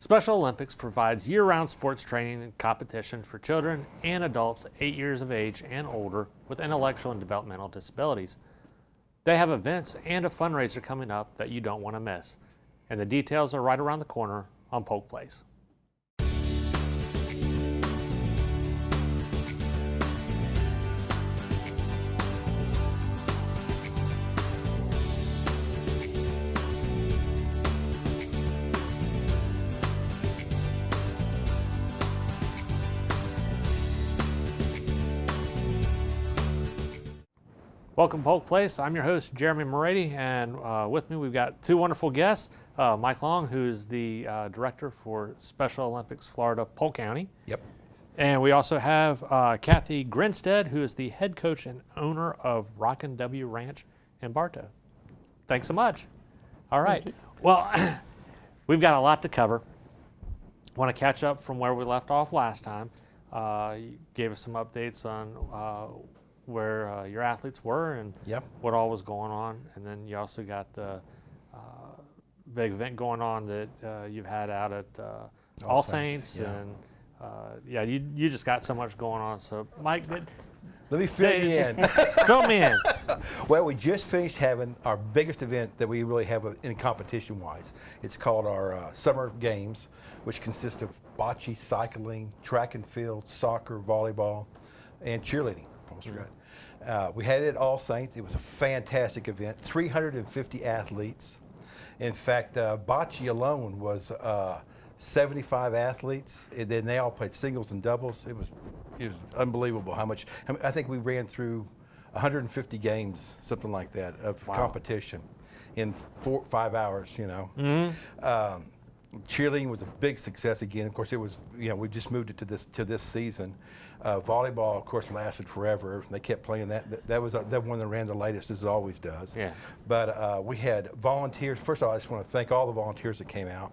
Special Olympics provides year-round sports training and competition for children and adults 8 years of age and older with intellectual and developmental disabilities. They have events and a fundraiser coming up that you don't want to miss. And the details are right around the corner on Polk Place. Welcome to Polk Place. I'm your host, Jeremy Morady, and with me we've got two wonderful guests. Mike Long, who's the director for Special Olympics Florida, Polk County. Yep. And we also have Kathy Grinstead, who is the head coach and owner of Rockin' W Ranch in Bartow. Thanks so much. All right. Well, we've got a lot to cover. Want to catch up from where we left off last time. You gave us some updates on where your athletes were and what all was going on, and then you also got the big event going on that you've had out at All Saints, and you just got so much going on. So Mike, let me fill you in. Fill me in. Well, we just finished having our biggest event that we really have in competition-wise. It's called our Summer Games, which consist of bocce, cycling, track and field, soccer, volleyball, and cheerleading. We had it at All Saints. It was a fantastic event, 350 athletes. In fact, bocce alone was 75 athletes, and then they all played singles and doubles. It was unbelievable how much. I think we ran through 150 games, something like that, of competition in 4-5 hours, you know. Mm-hmm. Cheerleading was a big success again. Of course, it was, we just moved it to this season. Volleyball, of course, lasted forever. They kept playing that. That was that one that ran the latest, as it always does. Yeah. But we had volunteers. First of all, I just want to thank all the volunteers that came out.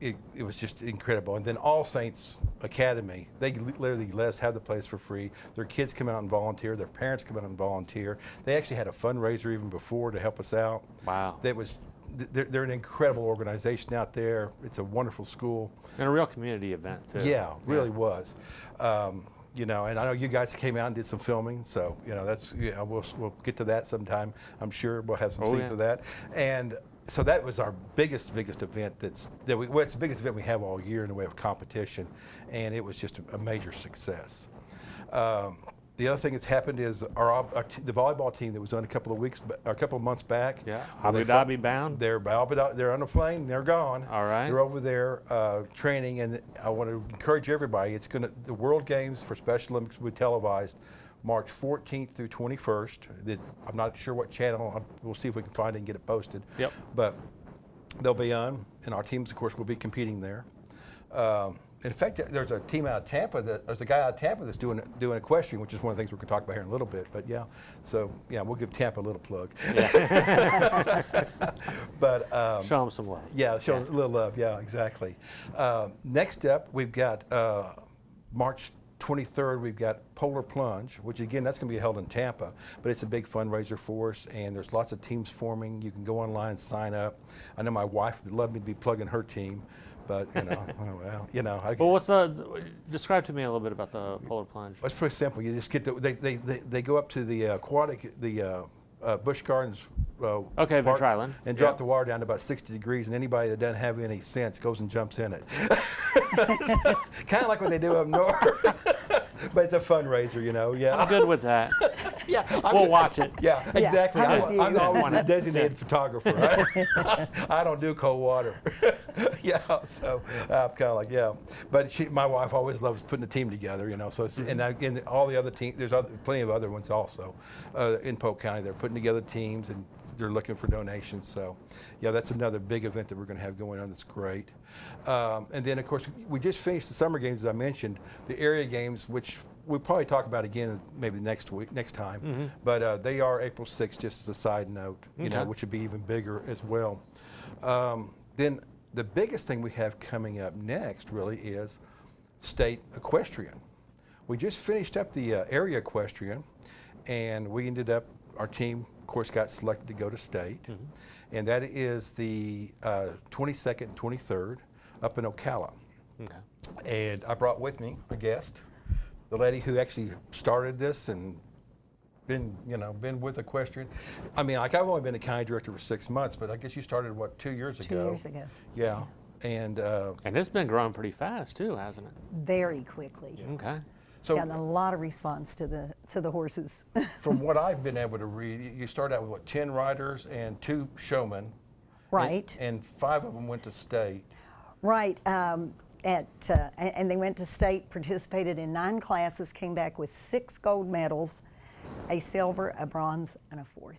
It was just incredible. And then All Saints Academy, they literally let us have the place for free. Their kids come out and volunteer. Their parents come out and volunteer. They actually had a fundraiser even before to help us out. Wow. That was. They're an incredible organization out there. It's a wonderful school. And a real community event, too. Yeah, really was. And I know you guys came out and did some filming, so, that's, we'll get to that sometime. I'm sure we'll have some scenes of that. And so that was our biggest event it's the biggest event we have all year in the way of competition, and it was just a major success. The other thing that's happened is the volleyball team that was on a couple of months back. Yeah, Abu Dhabi bound. They're on a plane. They're gone. All right. They're over there training, and I want to encourage everybody. The World Games for Special Olympics will be televised March 14th through 21st. I'm not sure what channel. We'll see if we can find it and get it posted. Yep. But they'll be on, and our teams, of course, will be competing there. In fact, there's a team out of Tampa. There's a guy out of Tampa that's doing equestrian, which is one of the things we're going to talk about here in a little bit. But we'll give Tampa a little plug. Yeah. But show them some love. Yeah, show them a little love. Yeah, exactly. Next up, we've got March 23rd. We've got Polar Plunge, which again, that's going to be held in Tampa, but it's a big fundraiser for us, and there's lots of teams forming. You can go online and sign up. I know my wife would love me to be plugging her team. But describe to me a little bit about the Polar Plunge. It's pretty simple. You just get they go up to the Busch Gardens Venture Island, and drop the water down to about 60 degrees, and anybody that doesn't have any sense goes and jumps in it. Kind of like what they do up north. But it's a fundraiser, Yeah, I'm good with that. We'll watch it. Yeah, exactly. I'm always the designated photographer. Right? I don't do cold water. So I'm kind of like, But my wife always loves putting a team together, So and all the other teams, there's plenty of other ones also in Polk County. They're putting together teams and they're looking for donations. So, that's another big event that we're going to have going on. That's great. And then, of course, we just finished the summer games, as I mentioned, the area games, which we'll probably talk about again maybe next time. Mm-hmm. But they are April 6th, just as a side note, which would be even bigger as well. Then the biggest thing we have coming up next really is state equestrian. We just finished up the area equestrian, and we ended up, our team, of course, got selected to go to state, and that is the 22nd and 23rd. up in Ocala. Okay. And I brought with me a guest, the lady who actually started this and been with Equestrian. I mean, like I've only been the county director for 6 months, but I guess you started, what, 2 years ago? 2 years ago. Yeah. And it's been growing pretty fast too, hasn't it? Very quickly. Okay. so Gotten a lot of response to the horses. from what I've been able to read, you started out with, what, 10 riders and 2 showmen? Right. And 5 of them went to state. Right. And they went to state, participated in 9 classes, came back with 6 gold medals, a silver, a bronze, and a 4th.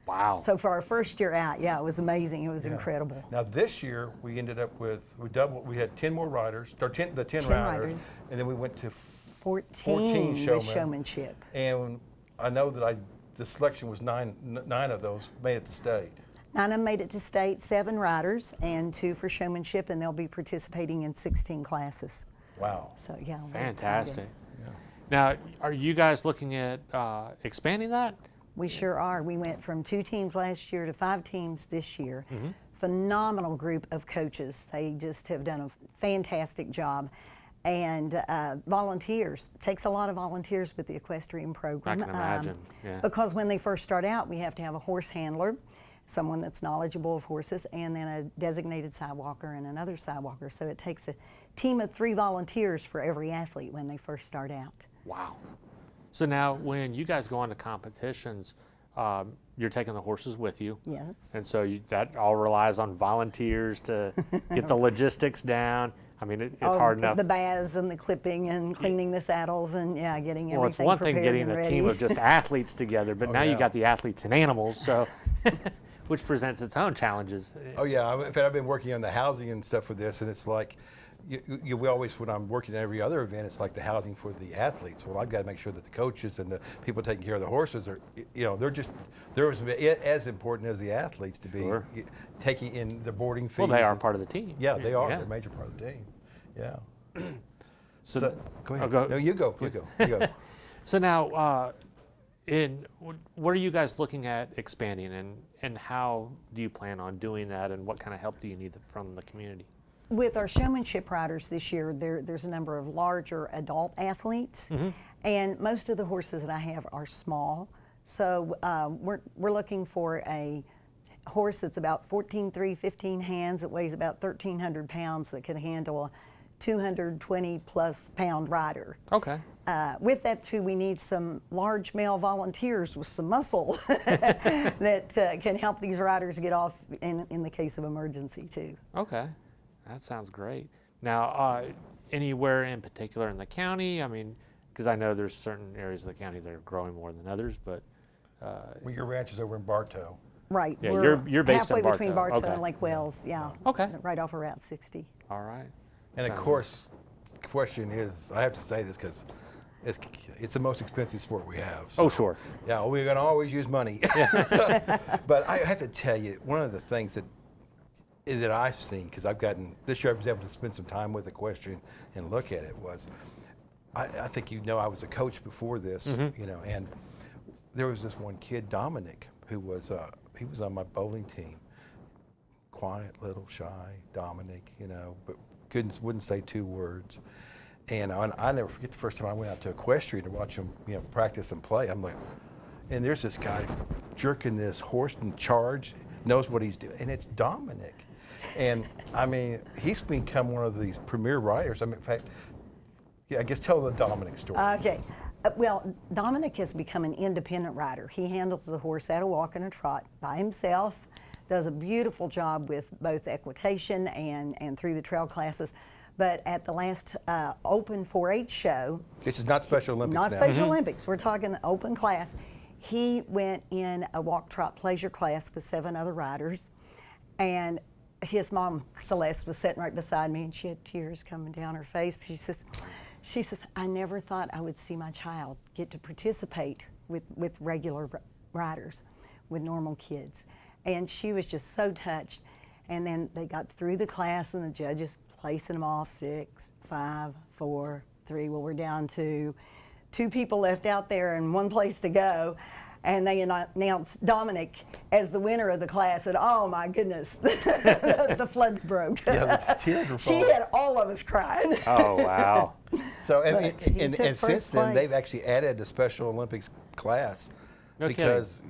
Wow. So for our first year out, yeah, it was amazing. It was incredible. Now this year we ended up with, we had 10 more riders, or the 10 10 riders, riders. and then we went to 14 with showmen. showmanship. And I know that the selection was 9 of those made it to state. 9 of them made it to state, 7 riders, and 2 for showmanship, and they'll be participating in 16 classes. Wow. So yeah, we're Fantastic. excited. Now, are you guys looking at expanding that? We sure are. We went from 2 teams last year to 5 teams this year. Phenomenal group of coaches. They just have done a fantastic job. And volunteers. Takes a lot of volunteers with the equestrian program. I can imagine, yeah. Because when they first start out, we have to have a horse handler, someone that's knowledgeable of horses, and then a designated sidewalker and another sidewalker. So it takes a team of 3 volunteers for every athlete when they first start out. Wow. So now when you guys go on to competitions, you're taking the horses with you. Yes. And so that all relies on volunteers to get the logistics down. I mean, it's hard enough. The baths and the clipping and cleaning the saddles and getting everything Well, it's one thing prepared getting and a ready. team of just athletes together, but now you yeah. got the athletes and animals, so which presents its own challenges. Oh yeah, in fact I've been working on the housing and stuff for this, and it's like, we always, when I'm working at every other event, it's like the housing for the athletes. Well, I've got to make sure that the coaches and the people taking care of the horses are, they're as important as the athletes to be taking in the boarding fees. Well, they are part of the team. Yeah, they are. They're a major part of the team. Yeah. So go ahead. go. No, you go. You go. So now, what are you guys looking at expanding, and how do you plan on doing that, and what kind of help do you need from the community? With our showmanship riders this year, there's a number of larger adult athletes, and most of the horses that I have are small. So we're looking for a horse that's about 14.3, 15 hands, that weighs about 1,300 pounds, that can handle a 220 plus pound rider. Okay. With that too, we need some large male volunteers with some muscle that can help these riders get off in the case of emergency too. Okay. That sounds great. Now, anywhere in particular in the county? I mean, because I know there's certain areas of the county that are growing more than others, but Well, your ranch is over in Bartow. Right. Yeah, we're you're based in halfway between Bartow. Bartow Okay. and Lake Wells. Yeah. Okay. Right off of Route 60. all right. And of Sounds- course, the question is, I have to say this because it's the most expensive sport we have. So, Oh, sure. yeah, we're going to always use money. But I have to tell you, one of the things that I've seen, because this year I was able to spend some time with Equestrian and look at it, was, I think I was a coach before this, and there was this one kid, Dominic, who was, he was on my bowling team. Quiet, little, shy, Dominic, but wouldn't say 2 words. And I never forget the first time I went out to Equestrian to watch him, practice and play. I'm like, and there's this guy jerking this horse in charge, knows what he's doing, and it's Dominic. And I mean, he's become one of these premier riders. I mean, in fact, I guess tell the Dominic story. Okay. Well, Dominic has become an independent rider. He handles the horse at a walk and a trot by himself, does a beautiful job with both equitation and through the trail classes. But at the last open 4-H show, This is not Special Olympics not now. Special Olympics, we're talking open class, he went in a walk trot pleasure class with 7 other riders, and his mom Celeste was sitting right beside me, and she had tears coming down her face. She says, I never thought I would see my child get to participate with regular riders, with normal kids. And she was just so touched. And then they got through the class, and the judges placing them off 6, 5, 4, 3. Well, we're down to 2 people left out there and 1 place to go. and they announced Dominic as the winner of the class, and oh my goodness, the floods broke. Yeah, the tears were She falling. had all of us crying. Oh, wow. So But he and took since first then, they've place. actually added the Special Olympics class. No Because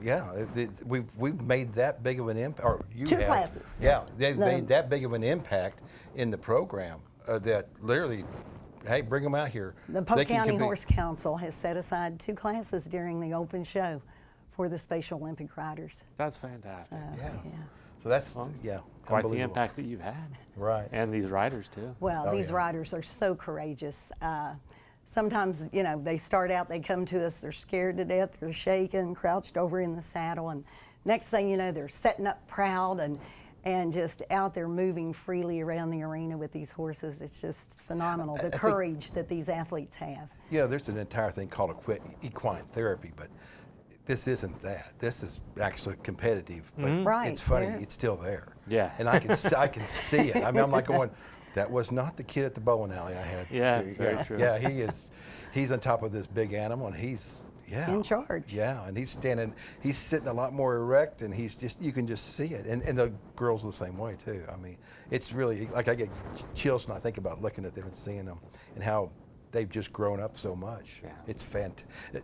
we've made that big of an impact. Or you 2 have. classes. Yeah, they've No. made that big of an impact in the program that literally, hey, bring them out here. The They Polk can County compete. Horse Council has set aside 2 classes during the open show for the Special Olympic riders. That's fantastic. Yeah. Yeah. So that's Well, yeah, Quite the unbelievable. impact that you've had. Right. And these riders, too. Well, Oh, these yeah. riders are so courageous. Sometimes, you know, they start out, they come to us, they're scared to death, they're shaking, crouched over in the saddle, and next thing you know, they're setting up proud and just out there moving freely around the arena with these horses. It's just phenomenal, the I think- courage that these athletes have. Yeah, there's an entire thing called equine therapy, but this isn't that. This is actually competitive, but Right, it's funny. yeah. It's still there. Yeah. And I can see it. I mean, I'm like going, that was not the kid at the bowling alley I had. Yeah, very true. Yeah, he's on top of this big animal, and he's In charge. Yeah, and he's sitting a lot more erect, and you can just see it. And the girls are the same way too. I mean, it's really like I get chills when I think about looking at them and seeing them and how they've just grown up so much. Yeah. It's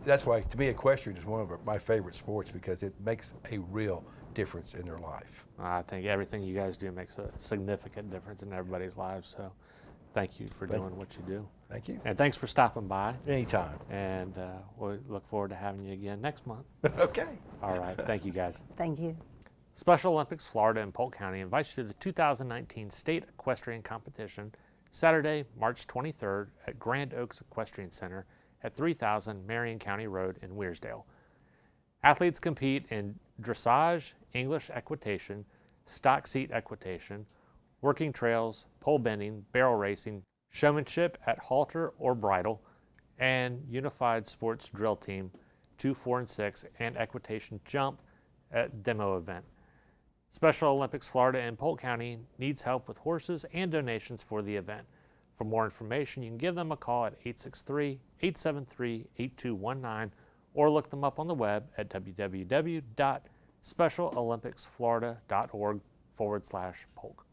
That's why, to me, equestrian is one of my favorite sports because it makes a real difference in their life. I think everything you guys do makes a significant difference in everybody's lives. So thank you for doing what you do. Thank you. And thanks for stopping by. Anytime. And we'll look forward to having you again next month. Okay. All right. Thank you, guys. Thank you. Special Olympics Florida and Polk County invites you to the 2019 State Equestrian Competition, Saturday, March 23rd at Grand Oaks Equestrian Center at 3000 Marion County Road in Weirsdale. Athletes compete in dressage, English equitation, stock seat equitation, working trails, pole bending, barrel racing, showmanship at halter or bridle, and unified sports drill team 2, 4, and 6, and equitation jump at demo event. Special Olympics Florida and Polk County needs help with horses and donations for the event. For more information, you can give them a call at 863-873-8219 or look them up on the web at www.specialolympicsflorida.org/Polk.